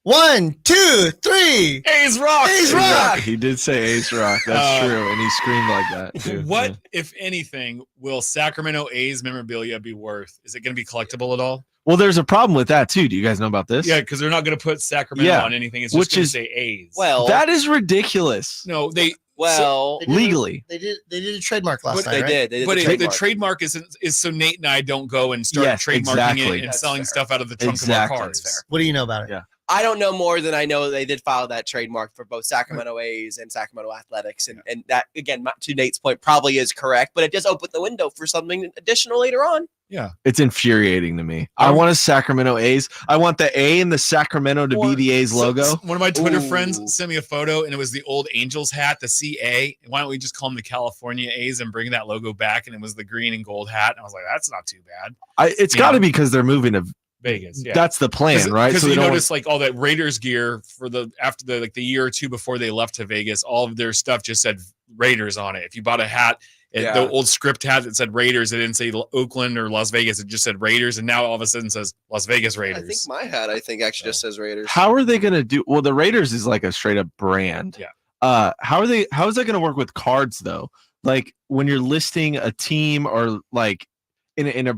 1, 2, 3? A's rock. A's rock. He did say A's rock. That's true, and he screamed like that too. What, if anything, will Sacramento A's memorabilia be worth? Is it going to be collectible at all? Well, there's a problem with that too. Do you guys know about this? Yeah, because they're not going to put Sacramento on anything. It's just going to say A's. Well, that is ridiculous. No, they. Well, legally, they did a trademark last night. They right? did. But the the trademark is so Nate and I don't go and start trademarking it and selling stuff out of the trunk of our cars. What do you know about it? Yeah. I don't know more than I know they did file that trademark for both Sacramento A's and Sacramento Athletics. And that, again, to Nate's point, probably is correct, but it does open the window for something additional later on. Yeah. It's infuriating to me. I want a Sacramento A's. I want the A in the Sacramento to be the A's logo. One of my Twitter friends sent me a photo, and it was the old Angels hat, the CA. Why don't we just call them the California A's and bring that logo back? And it was the green and gold hat. And I was like, that's not too bad. It's got to be because they're moving to Vegas. Yeah. That's the plan, right? Because you notice like all that Raiders gear for after the year or two before they left to Vegas, all of their stuff just said Raiders on it. If you bought a hat, the old script hat that said Raiders, it didn't say Oakland or Las Vegas. It just said Raiders, and now all of a sudden says Las Vegas Raiders. I think my hat, actually just says Raiders. How are they going to do? Well, the Raiders is like a straight up brand. Yeah. How is that going to work with cards though? Like when you're listing a team or like in a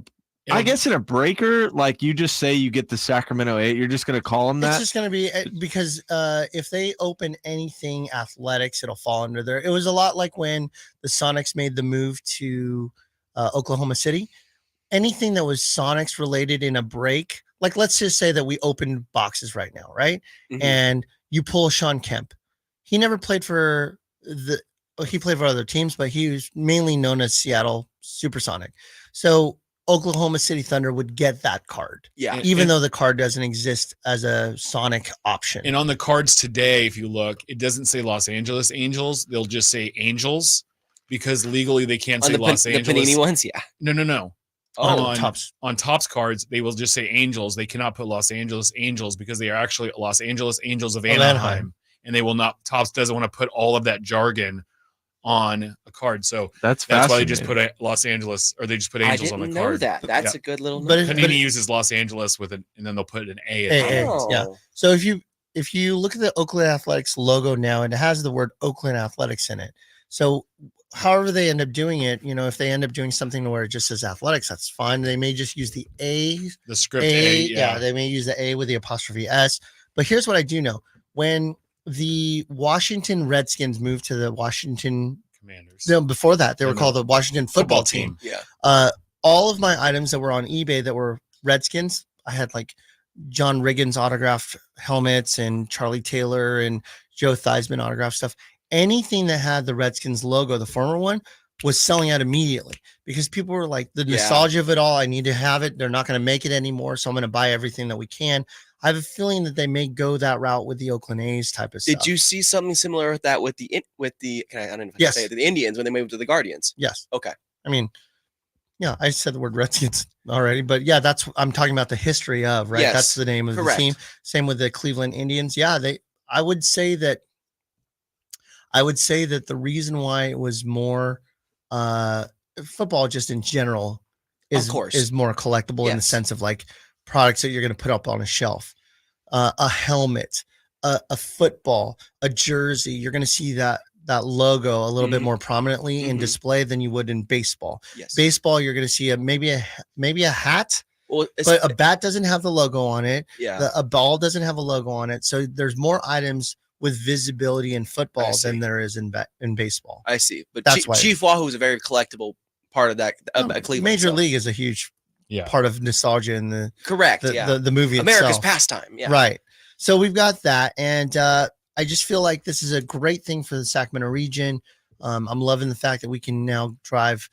I guess in a breaker, like you just say you get the Sacramento 8, you're just going to call them that? It's just going to be because if they open anything athletics, it'll fall under there. It was a lot like when the Sonics made the move to Oklahoma City. Anything that was Sonics related in a break, like let's just say that we open boxes right now, right? Mm-hmm. And you pull Sean Kemp. He never played for he played for other teams, but he was mainly known as Seattle Supersonic. So Oklahoma City Thunder would get that card. Yeah. Even though the card doesn't exist as a Sonic option. And on the cards today, if you look, it doesn't say Los Angeles Angels. They'll just say Angels because legally they can't say Los Angeles. The Panini ones, yeah. No. Oh, on Topps cards, they will just say Angels. They cannot put Los Angeles Angels because they are actually Los Angeles Angels of Anaheim. And they will not, Topps doesn't want to put all of that jargon on a card, so that's why they just put a Los Angeles, or they just put Angels on the card. That's a good little. But Panini uses Los Angeles with it, and then they'll put an A. Yeah. So if you look at the Oakland Athletics logo now, and it has the word Oakland Athletics in it. So however they end up doing it, if they end up doing something where it just says Athletics, that's fine. They may just use the A, the script A. Yeah, they may use the A with the apostrophe S. But here's what I do know: when the Washington Redskins moved to the Washington Commanders. No, before that, they were called the Washington Football Team. Yeah. All of my items that were on eBay that were Redskins, I had like John Riggins autographed helmets and Charlie Taylor and Joe Theismann autographed stuff. Anything that had the Redskins logo, the former one, was selling out immediately because people were like, the Yeah. nostalgia of it all. I need to have it. They're not going to make it anymore, so I'm going to buy everything that we can. I have a feeling that they may go that route with the Oakland A's type of stuff. Did you see something similar with that with the I don't know if I can Yes. say it, the Indians when they moved to the Guardians? Yes. Okay. I mean, yeah, I said the word Redskins already, but yeah, that's I'm talking about the history of, right? Yes, That's the name of correct. the team. Same with the Cleveland Indians. Yeah, I would say that the reason why it was more football just in general Of course. is more collectible in the Yes. sense of like products that you're going to put up on a shelf. A helmet, a football, a jersey. You're going to see that logo a little bit more prominently in display than you would in baseball. Yes. Baseball, you're going to see maybe a hat, Well, but a bat doesn't have the logo on it. yeah. A ball doesn't have a logo on it. So there's more items with visibility in football see. than there is in baseball. I see. But That's why- Chief Wahoo is a very collectible part of that Cleveland. Major so- League is a huge Yeah. part of nostalgia in the Correct. Yeah. the movie America's itself. pastime. Yeah. Right. So we've got that. And I just feel like this is a great thing for the Sacramento region. I'm loving the fact that we can now drive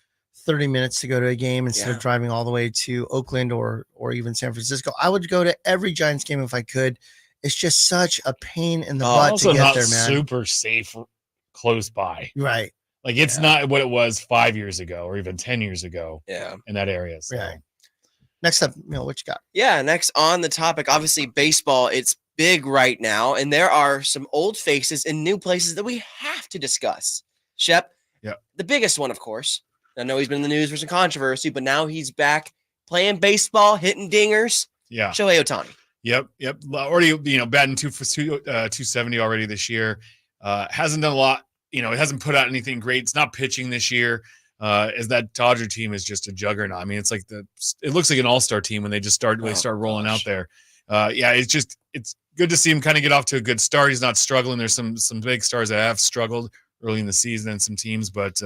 30 minutes to go to a game instead Yeah. of driving all the way to Oakland or even San Francisco. I would go to every Giants game if I could. It's just such a pain in the butt Also to get not there, man. super safe close by. Right. Like it's not what it was 5 years ago or even 10 years ago Yeah. in that area. So. Right. Next up, what you got? Yeah. Next on the topic, obviously baseball. It's big right now, and there are some old faces in new places that we have to discuss. Shep. Yeah. The biggest one, of course. I know he's been in the news for some controversy, but now he's back playing baseball, hitting dingers. Yeah. Shohei Ohtani. Yep. Already, batting 270 already this year. Hasn't done a lot. It hasn't put out anything great. It's not pitching this year. As that Dodger team is just a juggernaut. I mean, it's like it looks like an all-star team when they just start rolling out there. It's good to see him kind of get off to a good start. He's not struggling. There's some big stars that have struggled early in the season and some teams, but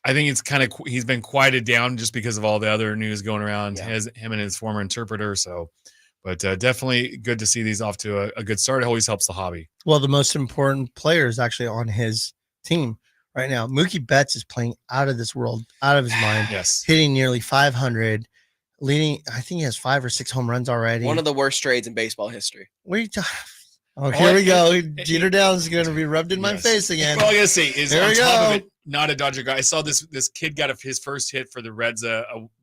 I think it's kind of he's been quieted down just because of all the other news going around him and his former interpreter. So, but definitely good to see these off to a good start. It always helps the hobby. Well, the most important player is actually on his team right now. Mookie Betts is playing out of this world, out of his mind. Yes, hitting nearly 500, leading. I think he has 5 or 6 home runs already. One of the worst trades in baseball history. What are you talking? Oh, here we go. Jeter Downs is going to be rubbed in my face again. Well, I gotta say is There on we top go. of it, not a Dodger guy. I saw this kid got his first hit for the Reds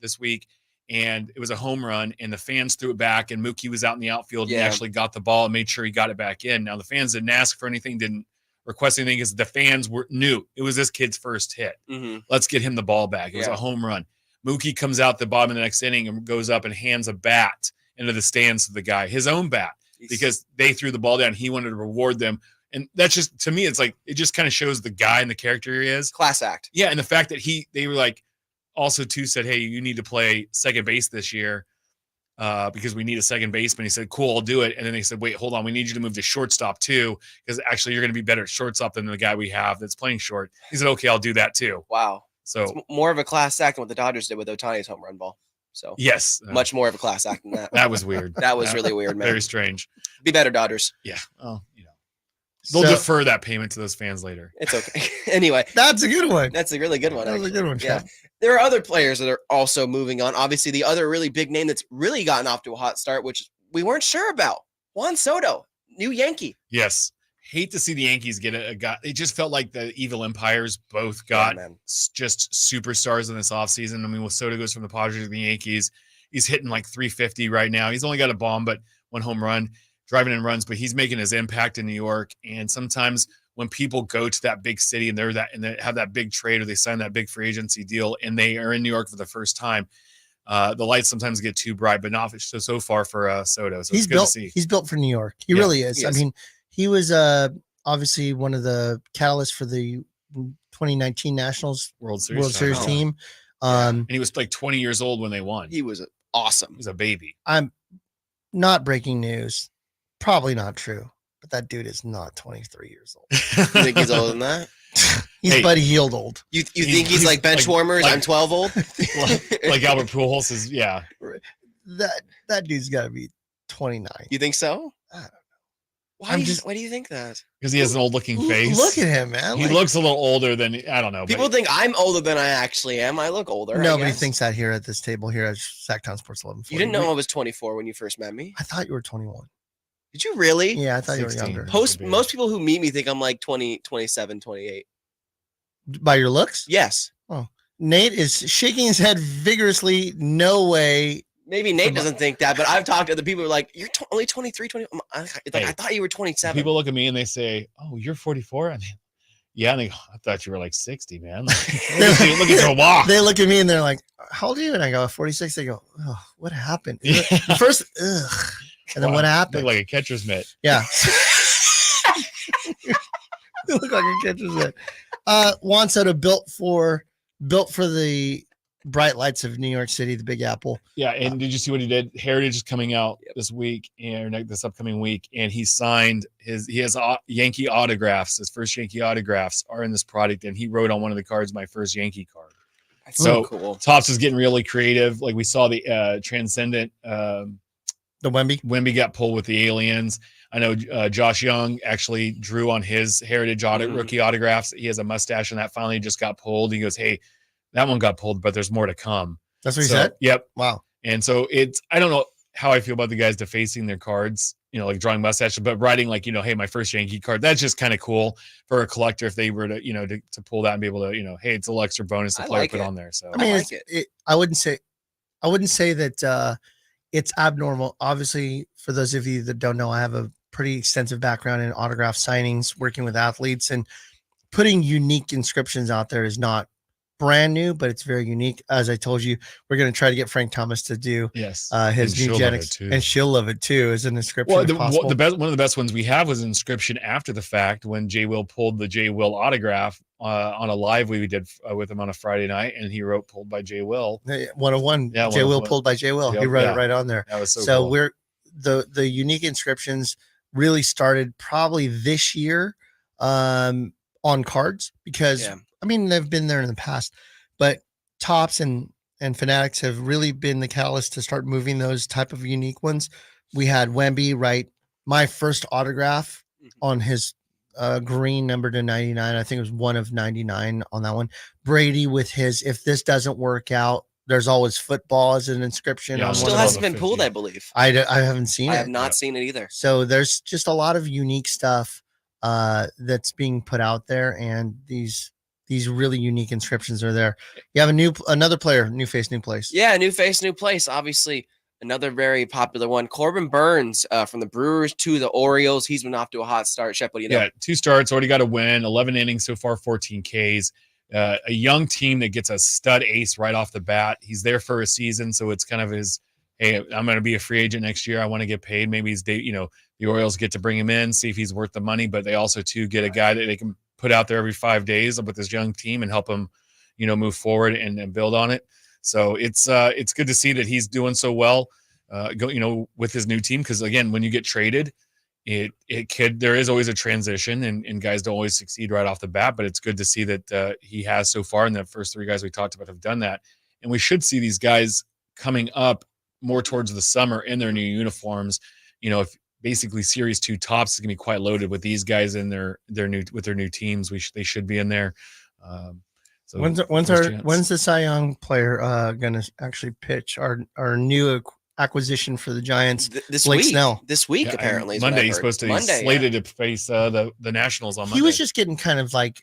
this week, and it was a home run, and the fans threw it back, and Mookie was out in the outfield and he actually got the ball and made sure he got it back in. Now the fans didn't ask for anything, didn't request anything, because the fans knew it was this kid's first hit. Mm-hmm. Let's get him the ball back. It was a home run. Mookie comes out the bottom of the next inning and goes up and hands a bat into the stands to the guy, his own bat, because they threw the ball down. He wanted to reward them. And that's just, to me, it's like, it just kind of shows the guy and the character he is. Class act. Yeah. And the fact that they were like, also too said, hey, you need to play second base this year because we need a second baseman. He said, cool, I'll do it. And then they said, wait, hold on. We need you to move to shortstop too, because actually you're going to be better at shortstop than the guy we have that's playing short. He said, okay, I'll do that too. Wow. So it's more of a class act than what the Dodgers did with Ohtani's home run ball. So yes, much more of a class act than that. That was weird. That was really weird, man. Very strange. Be better, Dodgers. Yeah. Oh, they'll defer that payment to those fans later. It's okay. Anyway, that's a good one. That's a really good one. That was a good one. Yeah. There are other players that are also moving on. Obviously, the other really big name that's really gotten off to a hot start, which we weren't sure about, Juan Soto, new Yankee. Yes. Hate to see the Yankees get a guy. It just felt like the evil empires both got just superstars in this offseason. I mean, when Soto goes from the Padres to the Yankees, he's hitting like 350 right now. He's only got a bomb, but 1 home run, driving in runs, but he's making his impact in New York. And sometimes when people go to that big city and they have that big trade or they sign that big free agency deal and they are in New York for the first time, the lights sometimes get too bright, but not so far for Soto. So it's good to see. He's built for New York. He really is. I mean, he was obviously one of the catalysts for the 2019 Nationals World Series team. And he was like 20 years old when they won. He was awesome. He was a baby. I'm not breaking news. Probably not true, but that dude is not 23 years old. You think he's older than that? He's Buddy Hield old. You think he's like bench warmers? I'm 12 old. like Albert Pujols is, That dude's got to be 29. You think so? I don't know. Why do you think that? Because he has an old-looking face. Look at him, man. He looks a little older than I don't know. People think I'm older than I actually am. I look older. Nobody thinks that here at this table here at Sactown Sports 1140. You didn't know I was 24 when you first met me? I thought you were 21. Did you really? Yeah, I thought 16. you were younger. Most people who meet me think I'm like 20, 27, 28. By your looks? Yes. Oh, Nate is shaking his head vigorously. No way. Maybe Nate doesn't think that, but I've talked to the people who are like, you're only 23, 20. I thought you were 27. People look at me and they say, oh, you're 44? I mean, yeah. And they go, I thought you were like 60, man. Like, look at your walk. They look at me and they're like, how old are you? And I go, 46. They go, oh, what happened? Yeah. First, ugh. And then what happened? Look like a catcher's mitt. Yeah. You look like a catcher's mitt. Juan Soto built for the bright lights of New York City, the Big Apple. Yeah, and did you see what he did? Heritage is coming out this week and this upcoming week, and he signed he has Yankee autographs. His first Yankee autographs are in this product, and he wrote on one of the cards, "My first Yankee card." That's so cool. Topps is getting really creative. Like we saw the Transcendent, the Wemby. Wemby got pulled with the aliens. I know Josh Young actually drew on his Heritage rookie autographs. He has a mustache, and that finally just got pulled. He goes, "Hey, that one got pulled, but there's more to come." That's what he said? Yep. Wow. And so I don't know how I feel about the guys defacing their cards, like drawing mustaches, but writing like, hey, my first Yankee card. That's just kind of cool for a collector if they were to, to pull that and be able to, hey, it's a little extra bonus the player put on there. So I mean, I wouldn't say that it's abnormal. Obviously, for those of you that don't know, I have a pretty extensive background in autograph signings, working with athletes, and putting unique inscriptions out there is not brand new, but it's very unique. As I told you, we're going to try to get Frank Thomas to do his new Genetics, and she'll love it too as an inscription. Well, one of the best ones we have was an inscription after the fact when J. Will pulled the J. Will autograph on a live we did with him on a Friday night, and he wrote "pulled by J. Will." 101. Yeah, J. Will pulled by J. Will. Yep, he wrote it right on there. That was so cool. We're the unique inscriptions really started probably this year on cards because I mean they've been there in the past, but Topps and Fanatics have really been the catalyst to start moving those type of unique ones. We had Wemby write my first autograph on his green number to 99. I think it was 1 of 99 on that one. Brady with his "if this doesn't work out, there's always football" as an inscription. Yeah, still hasn't been pulled, I believe. I haven't seen it. I have not seen it either. So there's just a lot of unique stuff that's being put out there, and these really unique inscriptions are there. You have another player, new face, new place. Yeah, new face, new place. Obviously, another very popular one. Corbin Burns from the Brewers to the Orioles. He's been off to a hot start. Shep, what do you know? Yeah, 2 starts, already got a win, 11 innings so far, 14 Ks. A young team that gets a stud ace right off the bat. He's there for a season, so it's kind of his, hey, I'm going to be a free agent next year. I want to get paid. Maybe the Orioles get to bring him in, see if he's worth the money, but they also too get a guy that they can put out there every 5 days with this young team and help him, move forward and build on it. So it's good to see that he's doing so well, with his new team. Because again, when you get traded, there is always a transition and guys don't always succeed right off the bat, but it's good to see that he has so far. And the first 3 guys we talked about have done that. And we should see these guys coming up more towards the summer in their new uniforms. If basically Series 2 Topps is going to be quite loaded with these guys in their new teams. They should be in there. So when's the Cy Young player going to actually pitch our new acquisition for the Giants? Blake Snell. This week, apparently. Monday he's supposed to be slated to face the Nationals on Monday. He was just getting kind of like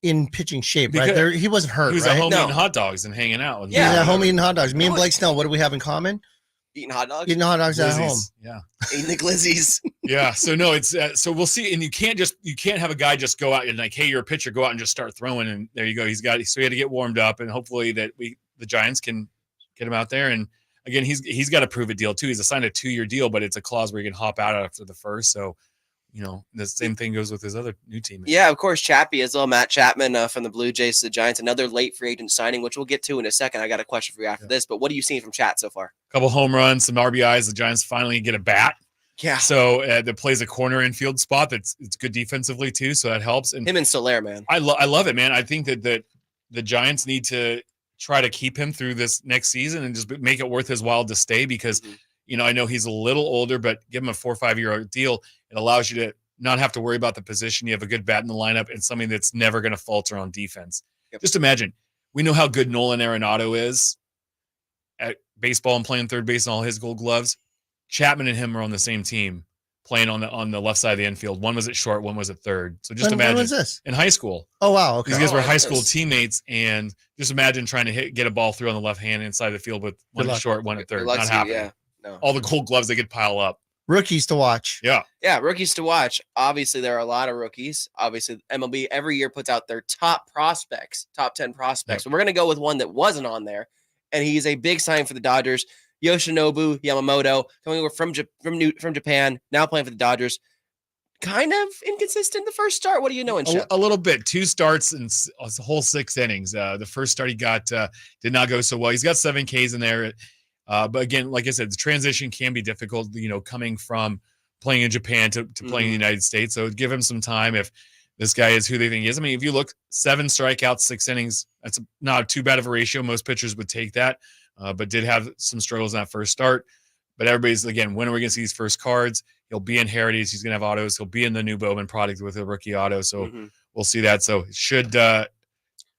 in pitching shape, right? There, he wasn't hurt. He was at home eating hot dogs and hanging out. He was at home eating hot dogs. Me and Blake Snell, what do we have in common? Eating hot dogs. Eating hot dogs at home. Yeah. Eating the glizzies. Yeah. So no, it's so we'll see. And you can't have a guy just go out and like, hey, you're a pitcher, go out and just start throwing. And there you go. So he had to get warmed up, and hopefully that the Giants can get him out there. And again, he's got a prove it deal too. He's signed a 2-year deal, but it's a clause where he can hop out after the first. So the same thing goes with his other new team. Yeah, of course, Chappie as well. Matt Chapman from the Blue Jays to the Giants, another late free agent signing, which we'll get to in a second. I got a question for you after this, but what are you seeing from Chat so far? A couple home runs, some RBIs. The Giants finally get a bat. Yeah. So that plays a corner infield spot. It's good defensively too, so that helps. And him and Soler, man. I love it, man. I think that the Giants need to try to keep him through this next season and just make it worth his while to stay because, I know he's a little older, but give him a 4 or 5 year deal. It allows you to not have to worry about the position. You have a good bat in the lineup and something that's never going to falter on defense. Yep. Just imagine, we know how good Nolan Arenado is at baseball and playing third base and all his Gold Gloves. Chapman and him are on the same team playing on the left side of the infield. One was at short, one was at third. So just imagine. When was this? In high school. Oh, wow. Okay. These guys were high school teammates, and just imagine trying to get a ball through on the left hand inside the field with one at short, one at third. Not happening. Yeah. No. All the Gold Gloves they could pile up. Rookies to watch. Yeah. Yeah, rookies to watch. Obviously, there are a lot of rookies. Obviously, MLB every year puts out their top prospects, top 10 prospects. Yep. And we're going to go with one that wasn't on there, and he's a big sign for the Dodgers. Yoshinobu Yamamoto, coming over from Japan, now playing for the Dodgers. Kind of inconsistent the first start. What do you know, A little bit. 2 starts and a whole 6 innings. The first start he got did not go so well. He's got 7 Ks in there. But again, like I said, the transition can be difficult, coming from playing in Japan to playing in the United States. So give him some time if this guy is who they think he is. I mean, if you look, 7 strikeouts, 6 innings, that's not too bad of a ratio. Most pitchers would take that, but did have some struggles in that first start. But everybody's, again, when are we going to see these first cards? He'll be in Heritage. He's going to have autos. He'll be in the new Bowman product with a rookie auto. So we'll see that. So it should,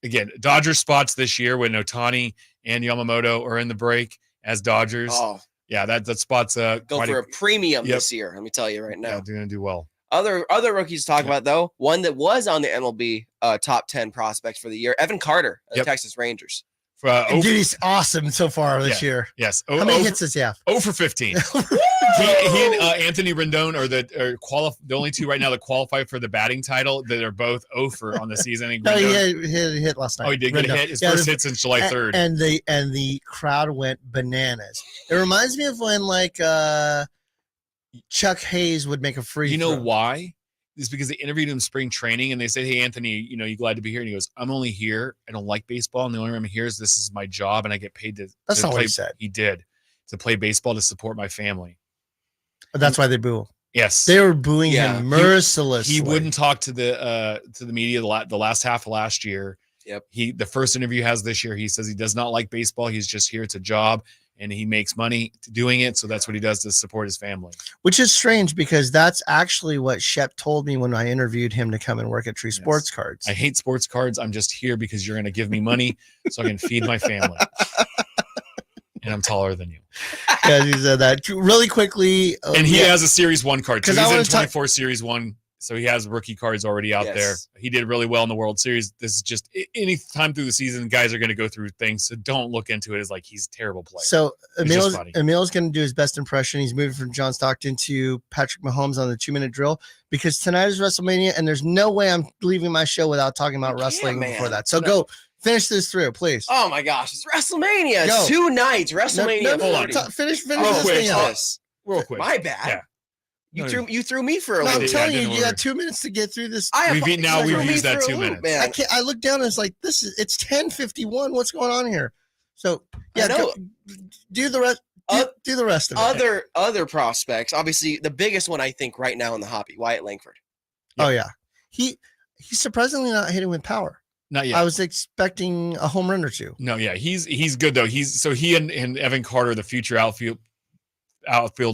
again, Dodger spots this year when Ohtani and Yamamoto are in the break as Dodgers. Oh, yeah, that spot's go for a premium this year. Let me tell you right now. Yeah, they're going to do well. Other rookies to talk about, though, one that was on the MLB top 10 prospects for the year, Evan Carter of the Texas Rangers. Dude, he's awesome so far this year. Yes. How many hits does he have? 0 for 15. he and Anthony Rendon are the only 2 right now that qualify for the batting title that are both 0 for on the season. No, he hit a hit last night. Oh, he did get a hit. His first hit since July 3rd. And the crowd went bananas. It reminds me of when Chuck Hayes would make a free. You know why? Is because they interviewed him in spring training and they said, "Hey, Anthony, you glad to be here?" And he goes, "I'm only here. I don't like baseball, and the only reason I'm here is this is my job, and I get paid to." That's not play. what he said. He did to play baseball to support my family. But that's why they boo him. Yes, they were booing him mercilessly. He wouldn't talk to the media the last half of last year. Yep. The first interview he has this year, he says he does not like baseball. He's just here. It's a job. And he makes money doing it. So that's what he does to support his family. Which is strange because that's actually what Shep told me when I interviewed him to come and work at True Sports Cards. I hate sports cards. I'm just here because you're going to give me money so I can feed my family. And I'm taller than you. Yeah, he said that really quickly. And he has a Series 1 card. Because he's in 24 talk- Series 1. So he has rookie cards already out there. He did really well in the World Series. This is just any time through the season, guys are going to go through things. So don't look into it as like he's a terrible player. So Emil's going to do his best impression. He's moving from John Stockton to Patrick Mahomes on the 2-minute drill because tonight is WrestleMania and there's no way I'm leaving my show without talking about wrestling before that. So go finish this through, please. Oh my gosh, it's WrestleMania. It's 2 nights. WrestleMania. Hold on. Finish this thing out. Real quick. My bad. Yeah. You threw me for a loop. I'm telling you, you got 2 minutes to get through this. We've used that 2 minutes. Man. I look down and it's like it's 10:51. What's going on here? So do the rest. Do the rest of it. Other prospects. Obviously, the biggest one I think right now in the hobby, Wyatt Langford. Yep. Oh yeah, he's surprisingly not hitting with power. Not yet. I was expecting a home run or 2. No, yeah, he's good though. He and Evan Carter, the future outfield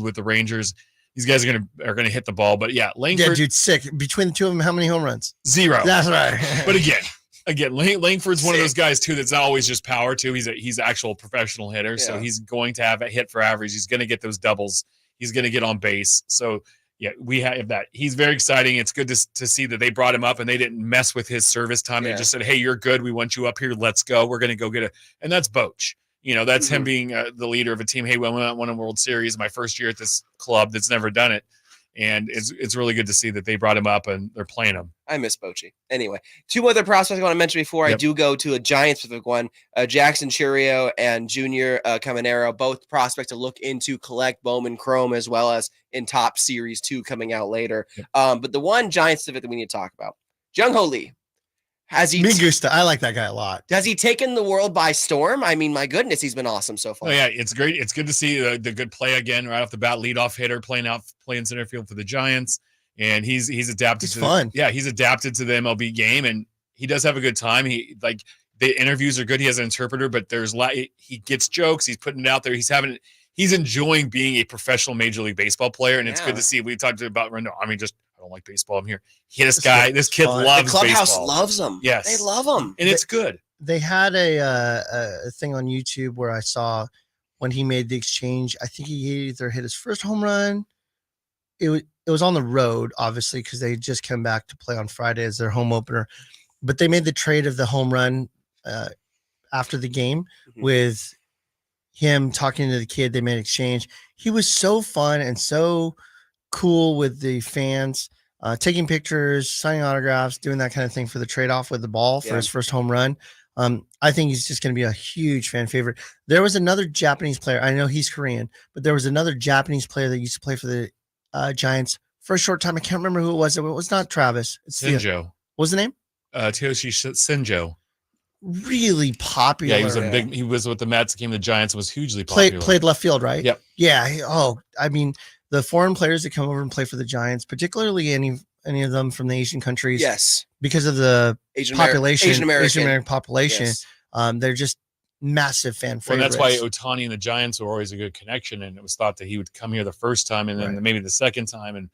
with the Rangers. These guys are gonna hit the ball, but yeah, Langford. Yeah, dude, sick. Between the two of them, how many home runs? 0. That's right. But again, Langford's one of those guys too that's not always just power too. He's an actual professional hitter, so he's going to have a hit for average. He's going to get those doubles. He's going to get on base. So yeah, we have that. He's very exciting. It's good to see that they brought him up and they didn't mess with his service time. They just said, "Hey, you're good. We want you up here. Let's go. We're going to go get and that's Boch. That's him being the leader of a team. Hey, we won a World Series my first year at this club that's never done it. And it's really good to see that they brought him up and they're playing him. I miss Bochy. Anyway, 2 other prospects I want to mention before I do go to a Giants-specific one. Jackson Churio and Junior Caminero, both prospects to look into, collect Bowman Chrome, as well as in Top Series 2 coming out later. But the one Giants-specific that we need to talk about, Jung-Ho Lee. I like that guy a lot. Has he taken the world by storm? I mean, my goodness, he's been awesome so far. Oh yeah, it's great. It's good to see the good play again right off the bat. Leadoff hitter playing center field for the Giants, and he's adapted. He's fun. He's adapted to the MLB game, and he does have a good time. The interviews are good. He has an interpreter, but he gets jokes. He's putting it out there. he's enjoying being a professional Major League Baseball player, and it's Yeah. good to see. We talked about Rendon. I mean, just I don't like baseball. I'm here. This kid loves The clubhouse baseball. loves him. Yes, they love him, and it's good. They had a thing on YouTube where I saw when he made the exchange. I think he either hit his first home run. It was on the road, obviously, because they just come back to play on Friday as their home opener. But they made the trade of the home run after the game with him talking to the kid. They made an exchange. He was so fun and so cool with the fans, taking pictures, signing autographs, doing that kind of thing for the trade-off with the ball for his first home run. I think he's just going to be a huge fan favorite. There was another Japanese player. I know he's Korean, but there was another Japanese player that used to play for the Giants for a short time. I can't remember who it was. It was not Travis. It's Sinjo. What was the name? Toyoshi Sinjo. Really popular. Yeah, he was with the Mets, came to the Giants, and was hugely popular. Played left field, right? Yep. Yeah. I mean, the foreign players that come over and play for the Giants, particularly any of them from the Asian countries, yes, because of the Asian American population, Yes. They're just massive fan favorites. Well, that's why Ohtani and the Giants were always a good connection, and it was thought that he would come here the first time and then maybe the second time, and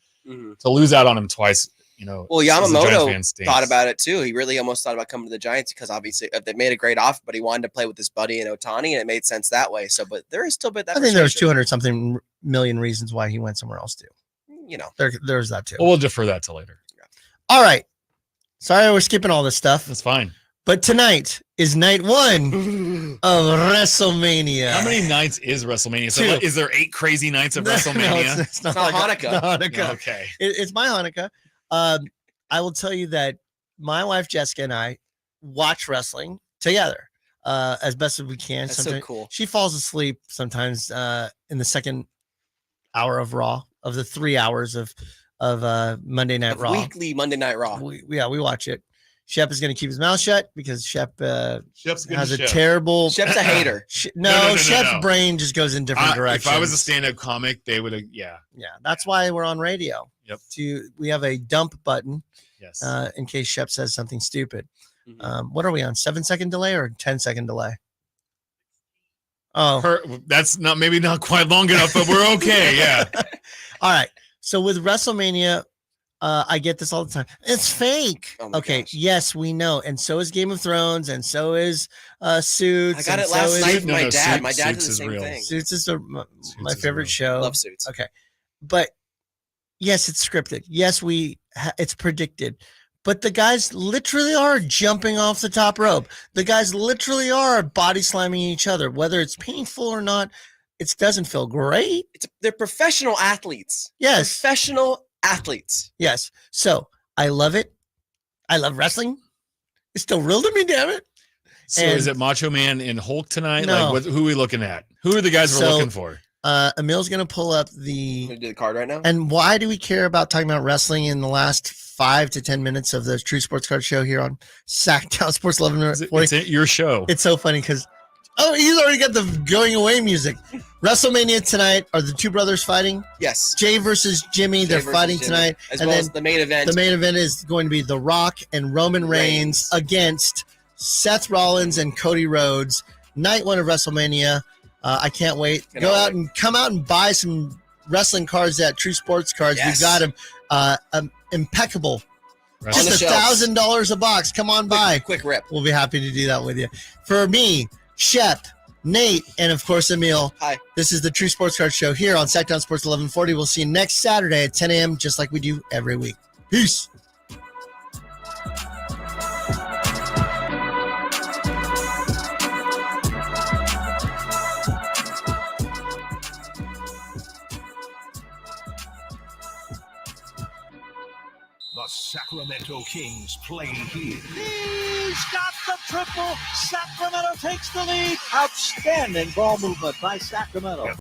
to lose out on him twice. Well, Yamamoto thought about it too. He really almost thought about coming to the Giants because obviously they made a great offer, but he wanted to play with his buddy and Ohtani, and it made sense that way. So, but there is still a bit that I think there was 200 something million reasons why he went somewhere else too. There's that too. Well, we'll defer that to later. All right. Sorry, we're skipping all this stuff. That's fine. But tonight is night 1 of WrestleMania. How many nights is WrestleMania? So is there 8 crazy nights of WrestleMania? No, it's not Hanukkah. Hanukkah. Okay. It's my Hanukkah. I will tell you that my wife Jessica and I watch wrestling together as best as we can. That's so cool. She falls asleep sometimes in the second hour of Raw, of the 3 hours of Monday Night Raw. Weekly Monday Night Raw. We watch it. Shep is going to keep his mouth shut because Shep has a Shep. terrible. Shep's a hater. No, Shep's brain just goes in different directions. If I was a stand-up comic, they would have. Yeah. That's why we're on radio. Yep. We have a dump button. Yes. In case Shep says something stupid. What are we on? 7-second delay or 10-second delay? Oh, that's maybe not quite long enough, but we're okay. Yeah. All right. So with WrestleMania, I get this all the time. It's fake. Okay. Gosh. Yes, we know. And so is Game of Thrones. And so is Suits. I got it last night from my dad. My dad did the same thing. Suits is my favorite show. Love Suits. Okay. But yes, it's scripted. Yes, it's predicted. But the guys literally are jumping off the top rope. The guys literally are body slamming each other. Whether it's painful or not, it doesn't feel great. They're professional athletes. Yes. Professional athletes. Yes. So I love it. I love wrestling. It's still real to me, damn it. So is it Macho Man and Hulk tonight? No. Like, who are we looking at? Who are the guys we're looking for? Emil's going to pull up the... Can we do the card right now? And why do we care about talking about wrestling in the last 5 to 10 minutes of the True Sports Card Show here on Sactown Sports 1140? It's your show. It's so funny because... Oh, he's already got the going away music. WrestleMania tonight. Are the two brothers fighting? Yes. Jay versus Jimmy. They're fighting tonight. As well as the main event. The main event is going to be The Rock and Roman Reigns against Seth Rollins and Cody Rhodes. Night 1 of WrestleMania. I can't wait. Come out and buy some wrestling cards at True Sports Cards. Yes. We've got them impeccable. Just $1,000 a box. Come on by. Quick rip. We'll be happy to do that with you. For me, Shep, Nate, and of course Emil. Hi. This is the True Sports Card Show here on Sactown Sports 1140. We'll see you next Saturday at 10 a.m. just like we do every week. Peace. The Sacramento Kings play here. He's got the triple. Sacramento takes the lead. Outstanding ball movement by Sacramento.